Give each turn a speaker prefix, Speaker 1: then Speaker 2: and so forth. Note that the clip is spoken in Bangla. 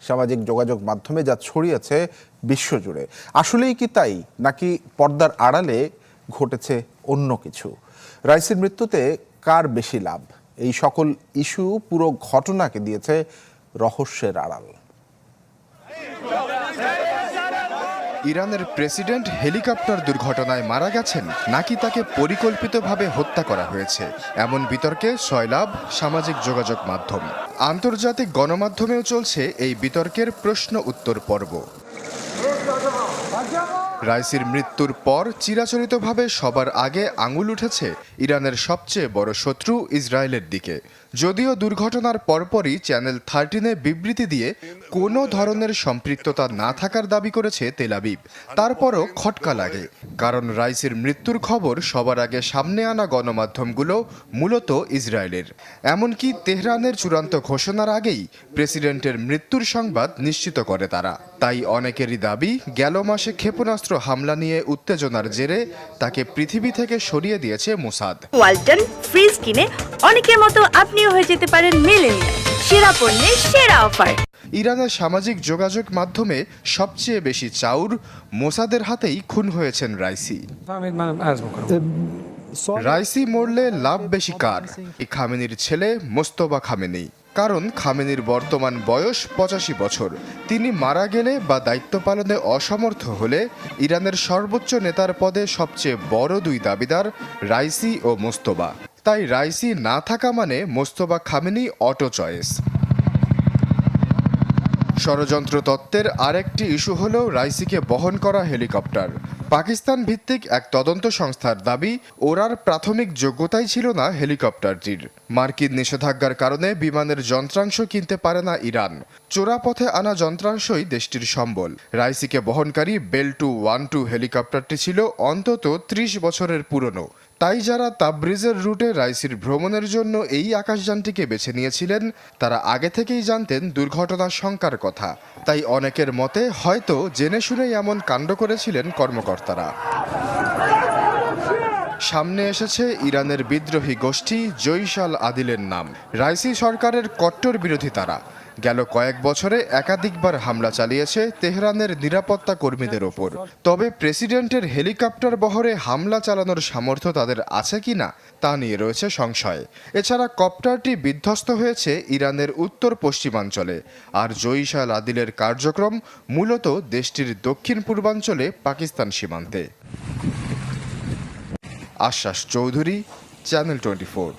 Speaker 1: সামাজিক যোগাযোগ মাধ্যমে যা ছড়িয়েছে বিশ্বজুড়ে। আসলেই কি তাই, নাকি পর্দার আড়ালে ঘটেছে অন্য কিছু? রাইসির মৃত্যুতে কার বেশি লাভ? এই সকল ইস্যু পুরো ঘটনাকে দিয়েছে রহস্যের আড়াল।
Speaker 2: ইরানের প্রেসিডেন্ট হেলিকপ্টার দুর্ঘটনায় মারা গেছেন নাকি তাকে পরিকল্পিতভাবে হত্যা করা হয়েছে, এমন বিতর্কে সয়লাভ সামাজিক যোগাযোগ মাধ্যম। আন্তর্জাতিক গণমাধ্যমেও চলছে এই বিতর্কের প্রশ্ন উত্তর পর্ব। রাইসির মৃত্যুর পর চিরাচরিতভাবে সবার আগে আঙুল উঠেছে ইরানের সবচেয়ে বড় শত্রু ইসরায়েলের দিকে। যদিও দুর্ঘটনার পরপরই চ্যানেল 13-এ বিবৃতি দিয়ে কোনো ধরনের সম্পৃক্ততা না থাকার দাবি করেছে তেল আবিব। তারপরও খটকা লাগে, কারণ রাইসির মৃত্যুর খবর সবার আগে সামনে আনা গণমাধ্যমগুলো মূলত ইসরায়েলের। এমনকি তেহরানের চূড়ান্ত ঘোষণার আগেই প্রেসিডেন্টের মৃত্যুর সংবাদ নিশ্চিত করে তারা। তাই অনেকেরই দাবি, গেল মাসে ক্ষেপণাস্ত্র হামলা নিয়ে উত্তেজনার জেরে তাকে পৃথিবী থেকে সরিয়ে দিয়েছে মোসাদ।
Speaker 3: ওয়ালটন ফ্রিজ কিনে অনেকের মতো আপনিও হয়ে যেতে পারেন মিলেনিয়াল। সেরা পণ্যের সেরা অফার।
Speaker 2: ইরানের সামাজিক যোগাযোগ মাধ্যমে সবচেয়ে বেশি চাউর মোসাদের হাতেই খুন হয়েছেন রাইসি। রাইসি মরলে লাভ বেশি কার? খামেনির ছেলে মোস্তফা খামেনি। কারণ খামেনির বর্তমান বয়স 85 বছর। তিনি মারা গেলে বা দায়িত্ব পালনে অসমর্থ হলে ইরানের সর্বোচ্চ নেতার পদে সবচেয়ে বড় দুই দাবিদার রাইসি ও মোস্তফা। তাই রাইসি না থাকা মানে মোস্তফা খামেনি অটো চয়েস। ষড়যন্ত্র তত্ত্বের আরেকটি ইস্যু হলো রাইসিকে বহন করা হেলিকপ্টার। পাকিস্তান ভিত্তিক এক তদন্ত সংস্থার দাবি, ওড়ার প্রাথমিক যোগ্যতাই ছিল না হেলিকপ্টারটির। মার্কিন নিষেধাজ্ঞার কারণে বিমানের যন্ত্রাংশ কিনতে পারে না ইরান। চোরা পথে আনা যন্ত্রাংশই দেশটির সম্বল। রাইসিকে বহনকারী বেল-2 1-2 হেলিকপ্টারটি ছিল অন্তত 30 বছরের পুরনো। তাই যারা তাবরিজের রুটে রাইসির ভ্রমণের জন্য এই আকাশযানটিকে বেছে নিয়েছিলেন, তারা আগে থেকেই জানতেন দুর্ঘটনার শঙ্কার কথা। তাই অনেকের মতে হয়তো জেনে শুনেই এমন কাণ্ড করেছিলেন কর্মকর্তারা। সামনে এসেছে ইরানের বিদ্রোহী গোষ্ঠী জইশ আল আদিলের নাম। রাইসি সরকারের কট্টর বিরোধী তারা। গেল কয়েক বছরে একাধিকবার হামলা চালিয়েছে তেহরানের নিরাপত্তা কর্মীদের ওপর। তবে প্রেসিডেন্টের হেলিকপ্টার বহরে হামলা চালানোর সামর্থ্য তাদের আছে কিনা তা নিয়ে রয়েছে সংশয়। এছাড়া কপ্টারটি বিধ্বস্ত হয়েছে ইরানের উত্তর পশ্চিমাঞ্চলে, আর জইশ আল আদিলের কার্যক্রম মূলত দেশটির দক্ষিণ পূর্বাঞ্চলে পাকিস্তান সীমান্তে। আশ্বাস চৌধুরী, চ্যানেল 24।